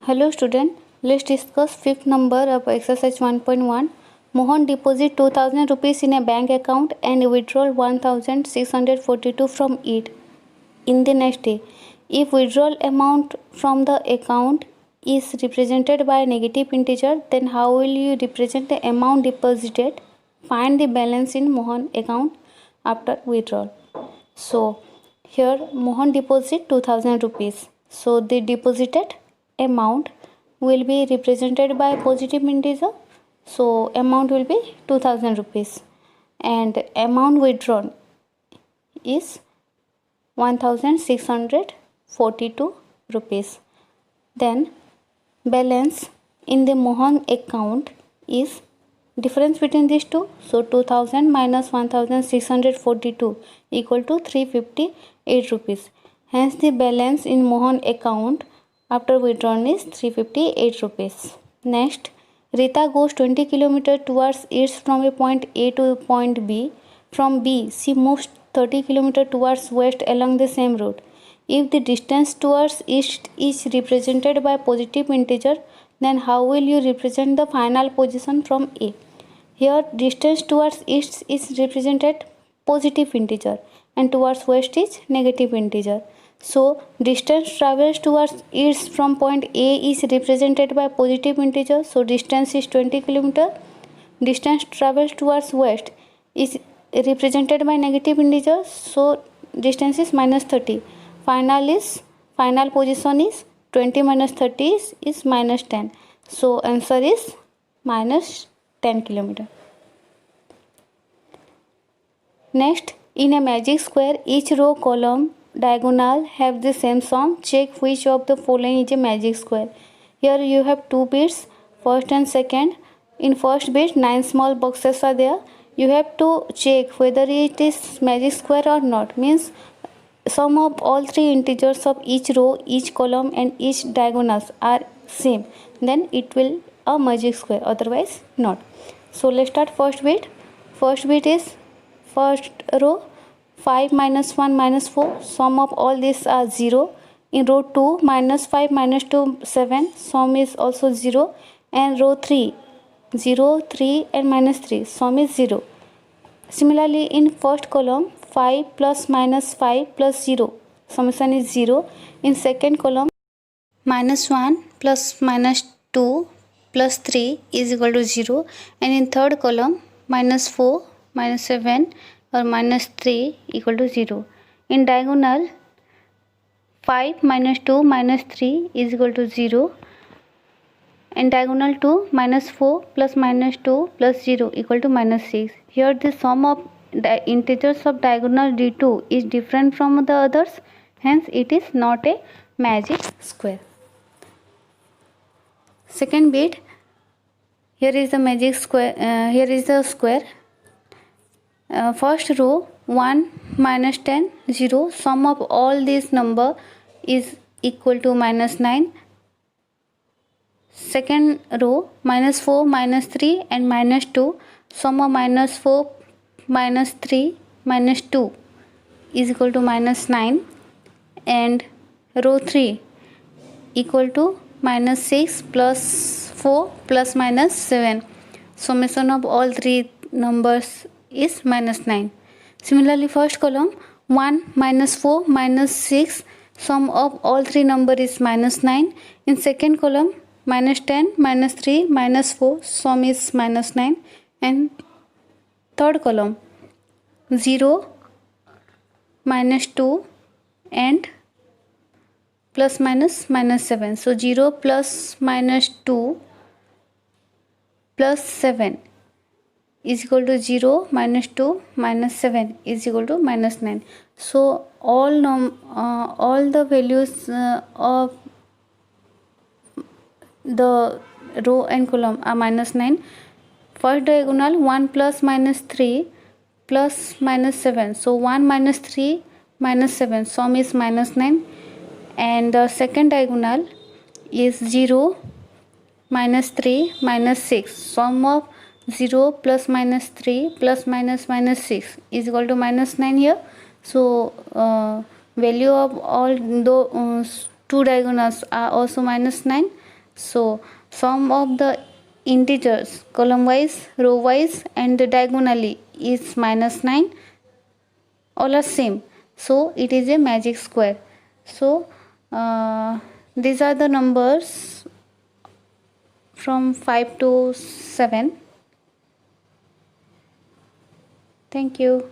Hello student, let's discuss fifth number of exercise 1.1. Mohan deposit 2000 rupees in a bank account and withdraw 1642 from it in the next day. If withdrawal amount from the account is represented by a negative integer, then how will you represent the amount deposited? Find the balance in Mohan account after withdrawal. So here Mohan deposit 2000 rupees. So the deposited amount will be represented by positive integer. So amount will be 2000 rupees and amount withdrawn is 1642 rupees. Then balance in the Mohan account is difference between these two. So 2000 minus 1642 equal to 358 rupees. Hence the balance in Mohan account after withdrawal is 358 rupees. Next, Rita goes 20 km towards east from a point A to point B. From B, she moves 30 km towards west along the same route. If the distance towards east is represented by positive integer, then how will you represent the final position from A? Here distance towards east is represented positive integer and towards west is negative integer. So distance travels towards east from point A is represented by positive integer. So distance is 20 km. Distance travels towards west is represented by negative integer. So distance is minus 30. Final position is 20 minus 30 is minus 10. So answer is minus 10 km. Next, in a magic square, each row, column, diagonal have the same sum. Check which of the following is a magic square. Here you have two bits, first and second. In first bit 9 small boxes are there. You have to check whether it is magic square or not. Means sum of all three integers of each row, each column and each diagonals are same. Then it will a magic square, otherwise not. So let's start first bit. First bit is first row 5 minus 1 minus 4, sum of all these are 0. In row 2 minus 5 minus 2 7, sum is also 0. And row 3 0 3 and minus 3, sum is 0. Similarly in first column 5 plus minus 5 plus 0, summation is 0. In second column minus 1 plus minus 2 plus 3 is equal to 0. And in third column minus 4 minus 7 or minus 3 equal to 0. In diagonal 5 minus 2 minus 3 is equal to 0. And diagonal 2 minus 4 plus minus 2 plus 0 equal to minus 6. Here the sum of the integers of diagonal D2 is different from the others. Hence it is not a magic square. Second bit, here is the magic square. Here is the square. First row 1 minus 10 0, sum of all these number is equal to minus 9. Second row minus 4 minus 3 and minus 2, sum of minus 4 minus 3 minus 2 is equal to minus 9. And row 3 equal to minus 6 plus 4 plus minus 7, summation of all three numbers is minus 9. Similarly first column 1 minus 4 minus 6, sum of all three number is minus 9. In second column minus 10 minus 3 minus 4, sum is minus 9. And third column 0 minus 2 and plus minus minus 7. So 0 plus minus 2 plus 7 is equal to 0 minus 2 minus 7 is equal to minus 9. So all the values of the row and column are minus 9. First diagonal 1 plus minus 3 plus minus 7. So 1 minus 3 minus 7, sum is minus 9. And the second diagonal is 0 minus 3 minus 6, sum of 0 plus minus 3 plus minus minus 6 is equal to minus 9 here. So value of all those two diagonals are also minus 9. So sum of the integers column wise, row wise and diagonally is -9, all are same, so it is a magic square. So these are the numbers from 5 to 7. Thank you.